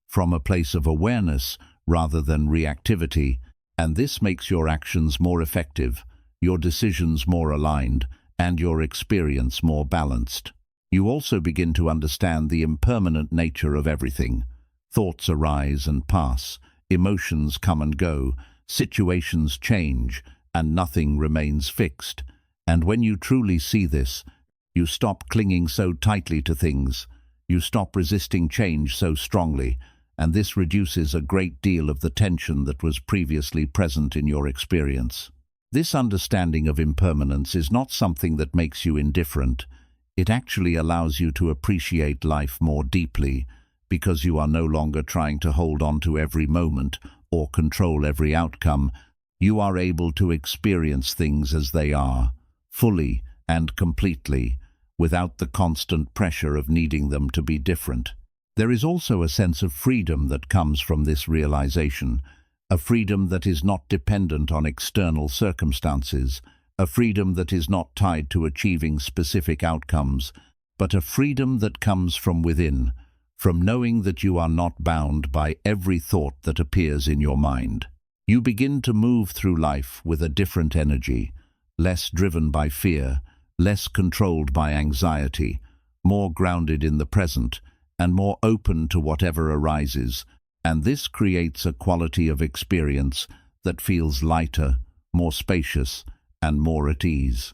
from a place of awareness rather than reactivity, and this makes your actions more effective, your decisions more aligned, and your experience more balanced. You also begin to understand the impermanent nature of everything. Thoughts arise and pass, emotions come and go, situations change, and nothing remains fixed. And when you truly see this, you stop clinging so tightly to things, you stop resisting change so strongly, and this reduces a great deal of the tension that was previously present in your experience. This understanding of impermanence is not something that makes you indifferent. It actually allows you to appreciate life more deeply, because you are no longer trying to hold on to every moment or control every outcome. You are able to experience things as they are, fully and completely, without the constant pressure of needing them to be different. There is also a sense of freedom that comes from this realization, a freedom that is not dependent on external circumstances, a freedom that is not tied to achieving specific outcomes, but a freedom that comes from within, from knowing that you are not bound by every thought that appears in your mind. You begin to move through life with a different energy, less driven by fear, less controlled by anxiety, more grounded in the present, and more open to whatever arises, and this creates a quality of experience that feels lighter, more spacious, and more at ease.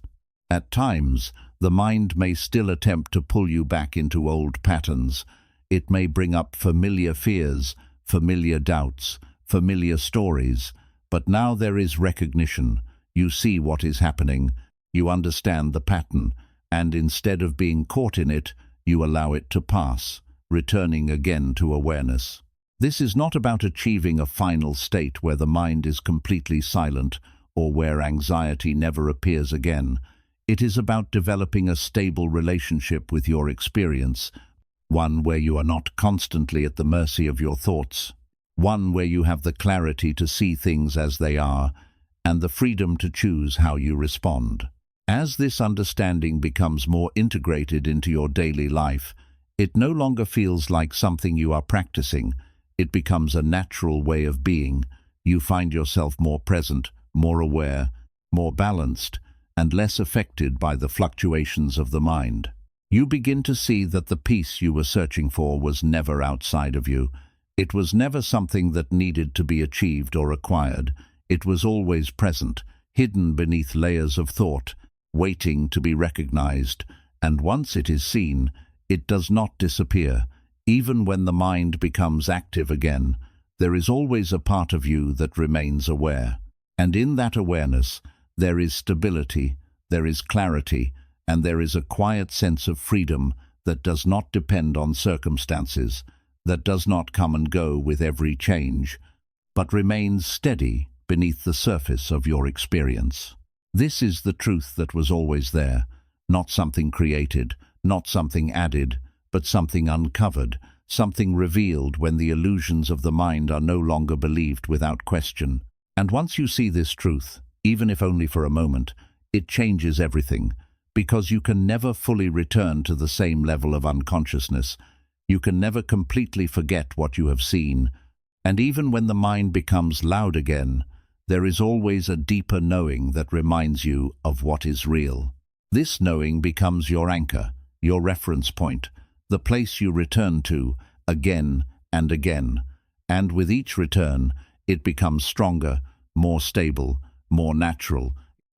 At times, the mind may still attempt to pull you back into old patterns. It may bring up familiar fears, familiar doubts, familiar stories, but now there is recognition. You see what is happening, you understand the pattern, and instead of being caught in it, you allow it to pass, returning again to awareness. This is not about achieving a final state where the mind is completely silent or where anxiety never appears again. It is about developing a stable relationship with your experience, one where you are not constantly at the mercy of your thoughts, one where you have the clarity to see things as they are and the freedom to choose how you respond. As this understanding becomes more integrated into your daily life, it no longer feels like something you are practicing. It becomes a natural way of being. You find yourself more present, more aware, more balanced, and less affected by the fluctuations of the mind. You begin to see that the peace you were searching for was never outside of you. It was never something that needed to be achieved or acquired. It was always present, hidden beneath layers of thought, waiting to be recognized, and once it is seen, it does not disappear. Even when the mind becomes active again, there is always a part of you that remains aware. And in that awareness, there is stability, there is clarity, and there is a quiet sense of freedom that does not depend on circumstances, that does not come and go with every change, but remains steady beneath the surface of your experience. This is the truth that was always there, not something created, not something added, but something uncovered, something revealed when the illusions of the mind are no longer believed without question. And once you see this truth, even if only for a moment, it changes everything, because you can never fully return to the same level of unconsciousness. You can never completely forget what you have seen, and even when the mind becomes loud again, there is always a deeper knowing that reminds you of what is real. This knowing becomes your anchor, your reference point, the place you return to again and again, and with each return, it becomes stronger, more stable, more natural,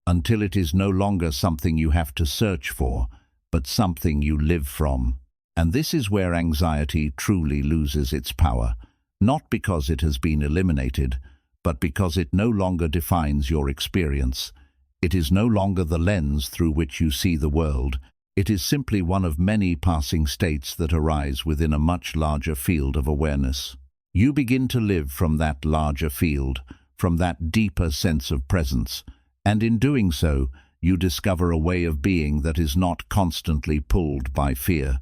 until it is no longer something you have to search for, but something you live from. And this is where anxiety truly loses its power, not because it has been eliminated, but because it no longer defines your experience. It is no longer the lens through which you see the world. It is simply one of many passing states that arise within a much larger field of awareness. You begin to live from that larger field, from that deeper sense of presence, and in doing so, you discover a way of being that is not constantly pulled by fear,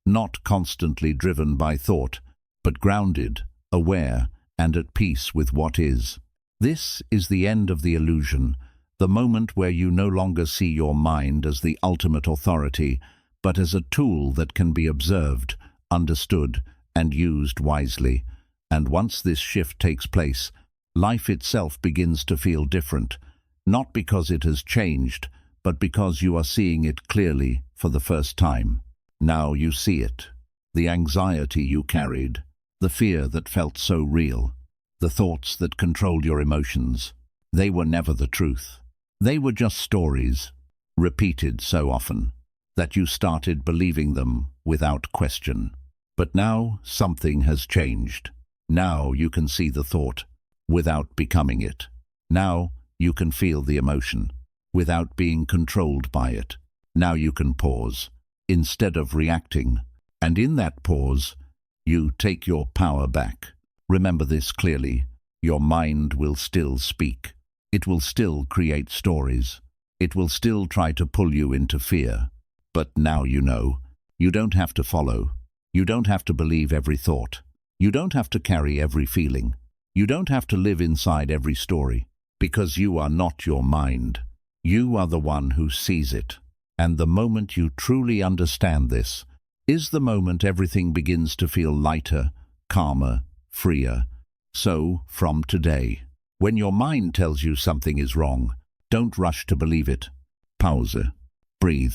not constantly driven by thought, but grounded, aware, and at peace with what is. This is the end of the illusion, the moment where you no longer see your mind as the ultimate authority, but as a tool that can be observed, understood, and used wisely. And once this shift takes place, life itself begins to feel different, not because it has changed, but because you are seeing it clearly for the first time. Now you see it. The anxiety you carried, the fear that felt so real, the thoughts that controlled your emotions, they were never the truth. They were just stories, repeated so often, that you started believing them without question. But now something has changed. Now you can see the thought without becoming it. Now you can feel the emotion without being controlled by it. Now you can pause instead of reacting. And in that pause, you take your power back. Remember this clearly. Your mind will still speak. It will still create stories. It will still try to pull you into fear. But now you know. You don't have to follow. You don't have to believe every thought. You don't have to carry every feeling. You don't have to live inside every story. Because you are not your mind. You are the one who sees it. And the moment you truly understand this, is the moment everything begins to feel lighter, calmer, freer. So, from today, when your mind tells you something is wrong, don't rush to believe it. Pause, breathe,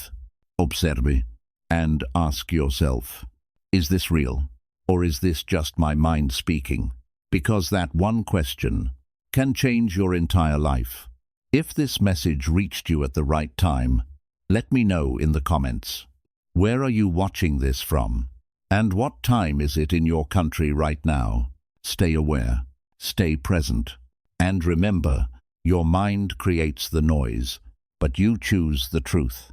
observe, and ask yourself, is this real? Or is this just my mind speaking? Because that one question can change your entire life. If this message reached you at the right time, let me know in the comments. Where are you watching this from? And what time is it in your country right now? Stay aware, stay present, and remember, your mind creates the noise, but you choose the truth.